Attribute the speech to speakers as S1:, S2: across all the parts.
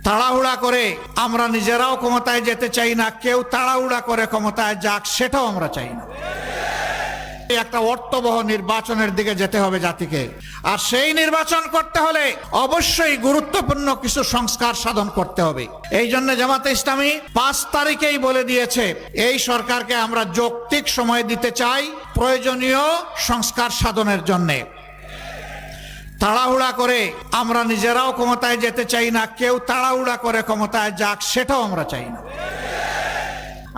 S1: তাড়াহুড়া করে আমরা নিজেরাও ক্ষমতায় যেতে চাই না, কেউ তাড়াহুড়া করে ক্ষমতায় যাক সেটাও আমরা চাই না। একটা অর্থবহ নির্বাচনের দিকে যেতে হবে জাতিকে, আর সেই নির্বাচন করতে হলে অবশ্যই গুরুত্বপূর্ণ কিছু সংস্কার সাধন করতে হবে। এই জন্য জামাতে ইসলামী 5 তারিখেই বলে দিয়েছে এই সরকারকে আমরা যৌক্তিক সময় দিতে চাই প্রয়োজনীয় সংস্কার সাধনের জন্য। তাড়াহুড়া করে আমরা নিজেরাও ক্ষমতায় যেতে চাই না, কেউ তাড়াহুড়া করে ক্ষমতায় যাক সেটাও আমরা চাই না।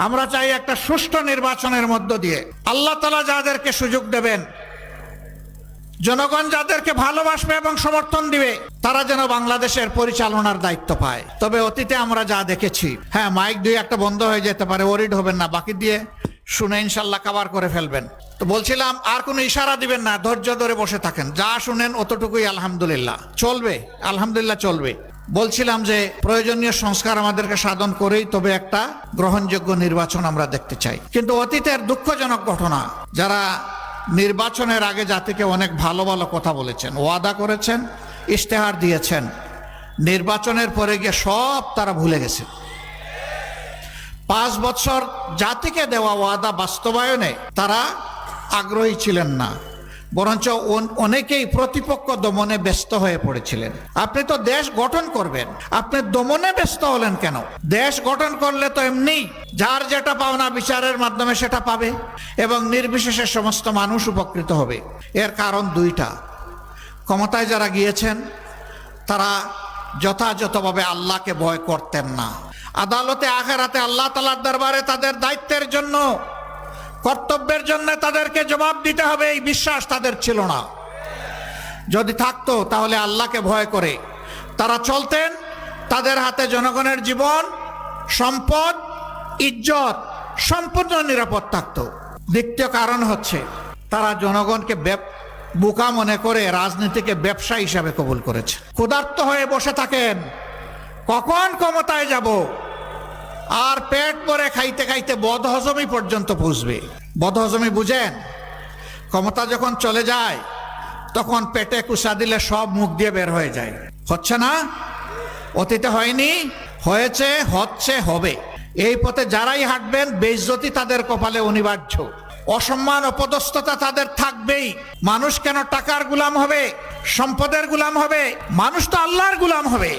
S1: আমরা চাই একটা সুষ্ঠু নির্বাচনের মধ্য দিয়ে আল্লাহ তাআলা যাদেরকে সুযোগ দেবেন, জনগণ যাদেরকে ভালোবাসবে এবং সমর্থন দিবে, তারা যেন বাংলাদেশের পরিচালনার দায়িত্ব পায়। তবে অতীতে আমরা যা দেখেছি, হ্যাঁ মাইক 2-1টা বন্ধ হয়ে যেতে পারে, ওরিড হবেন না, বাকি দিয়ে শুনে ইনশাল্লাহ কভার করে ফেলবেন। তো বলছিলাম আর কোনো ইশারা দিবেন না, ধৈর্য ধরে বসে থাকেন, যা শুনেন অতটুকুই আলহামদুলিল্লাহ চলবে, আলহামদুলিল্লাহ চলবে। বলছিলাম যে প্রয়োজনীয় সংস্কার আমাদেরকে সাধন করেই তবে একটা গ্রহণযোগ্য নির্বাচন আমরা দেখতে চাই। কিন্তু অতীতের দুঃখজনক ঘটনা, যারা নির্বাচনের আগে জাতিকে অনেক ভালো ভালো কথা বলেছেন, ওয়াদা করেছেন, ইশতেহার দিয়েছেন, নির্বাচনের পরে গিয়ে সব তারা ভুলে গেছে। 5 বছর জাতিকে দেওয়া ওয়াদা বাস্তবায়নে তারা আগ্রহী ছিলেন না, বরঞ্চ অনেকেই প্রতিপক্ষ দমনে ব্যস্ত হয়ে পড়েছিলেন। আপনি তো দেশ গঠন করবেন, আপনি দমনে ব্যস্ত হলেন কেন? দেশ গঠন করলে তো এমনি যার যেটা পাওনা বিচারের মাধ্যমে সেটা পাবে এবং নির্বিশেষে সমস্ত মানুষ উপকৃত হবে। এর কারণ 2টা। ক্ষমতায় যারা গিয়েছেন তারা যথাযথভাবে আল্লাহকে ভয় করতেন না। আদালতে আখিরাতে আল্লাহ তাআলার দরবারে তাদের দায়িত্বের জন্য, কর্তব্যের জন্য তাদেরকে জবাব দিতে হবে, এই বিশ্বাস তাদের ছিল না। যদি থাকতো তাহলে আল্লাহকে ভয় করে তারা চলতেন, তাদের হাতে জনগণের জীবন, সম্পদ, ইজ্জত সম্পূর্ণ নিরাপদ থাকতো। দ্বিতীয় কারণ হচ্ছে তারা জনগণকে বোকা মনে করে রাজনীতিকে ব্যবসা হিসাবে কবুল করেছে। ক্ষুধার্ত হয়ে বসে থাকেন, কখন ক্ষমতায় যাব, আর পেট ভরে খাইতে খাইতে বদহজমি পর্যন্ত বুঝবে। বদহজমি বুঝেন? ক্ষমতা যখন চলে যায় তখন পেটে কুসা দিলে সব মুখ দিয়ে বের হয়ে যায়। হচ্ছে না? অতীতে হয়নি? হয়েছে, হচ্ছে, হবে। এই পথে যারাই হাঁটবেন বেইজ্জতি তাদের কপালে অনিবার্য, অসম্মান অপদস্থতা তাদের থাকবেই। মানুষ কেন টাকার গোলাম হবে, সম্পদের গোলাম হবে? মানুষ তো আল্লাহর গোলাম হবে।